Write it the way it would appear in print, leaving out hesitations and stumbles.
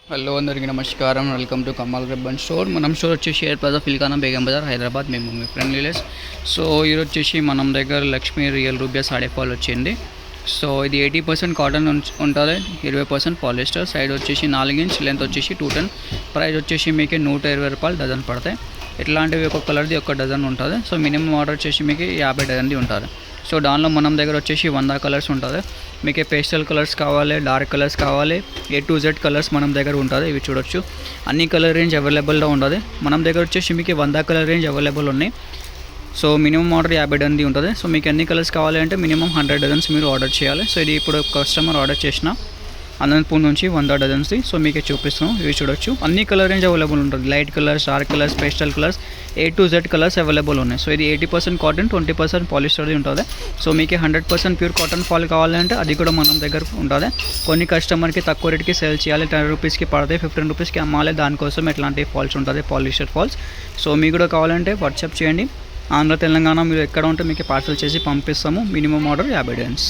Hello అందరికీ నమస్కారం. Welcome to Kamal ribbon store. మనం స్టోర్ వచ్చేసి షేర్ ప్లాజా, ఫిల్కానా, బేగం బజార్, హైదరాబాద్. మేము మీ ఫ్రెండ్ లీలెస్. సో ఈరోజు వచ్చేసి మనం దగ్గర లక్ష్మీ రియల్ రూబియా సాడే ఫాల్ వచ్చింది. సో ఇది 80% కాటన్ ఉంటుంది, 20% పాలిస్టర్. సైడ్ వచ్చేసి 4 ఇంచ్, లెంత్ వచ్చేసి 210. ప్రైస్ వచ్చేసి మీకు 120 రూపాయలు డజన్ పడతాయి. ఇట్లాంటివి ఒక కలర్ది ఒక డజన్ ఉంటుంది. సో మినిమం ఆర్డర్ వచ్చేసి మీకు 50 డజన్ది ఉంటుంది. సో దానిలో మనం దగ్గర వచ్చేసి 100 కలర్స్ ఉంటుంది. మీకు పేస్టల్ కలర్స్ కావాలి, డార్క్ కలర్స్ కావాలి, A to Z కలర్స్ మనం దగ్గర ఉంటుంది. ఇవి చూడొచ్చు, అన్ని కలర్ రేంజ్ అవైలబుల్గా ఉంటుంది. మనం దగ్గర వచ్చేసి మీకు 100 కలర్ రేంజ్ అవైలబుల్ ఉన్నాయి. సో మినిమం ఆర్డర్ 50 డజన్ది ఉంటుంది. సో మీకు ఎన్ని కలర్స్ కావాలి అంటే మినిమం 100 డజన్స్ మీరు ఆర్డర్ చేయాలి. సో ఇది ఇప్పుడు కస్టమర్ ఆర్డర్ చేసిన అనంతపూర్ నుంచి 100 డజన్స్ది. సో మీకే చూపిస్తున్నాం. ఇవి చూడొచ్చు, అన్ని కలర్ రేంజ్ అవైలబుల్ ఉంటుంది. Light colours, dark colours, pastel colours, A to Z colours available ఉన్నాయి. సో ఇది 80% కాటన్, 20% పాలిస్టర్ది ఉంటుంది. సో మీకు 100% ప్యూర్ కాటన్ ఫాల్ కావాలంటే అది కూడా మనం దగ్గర ఉంటుంది. కొన్ని కస్టమర్కి తక్కువ రేట్కి సేల్ చేయాలి, 10 రూపీస్కి పడతాయి, 15 రూపీస్కి అమ్మాలి. దానికోసం ఎట్లాంటి ఫాల్స్ ఉంటుంది, పాలిస్టర్ ఫాల్స్. సో మీకు కూడా కావాలంటే వాట్సాప్ చేయండి. ఆంధ్ర తెలంగాణ మీరు ఎక్కడ ఉంటే మీకు పార్సల్ చేసి పంపిస్తాము. Minimum order 50 dozens.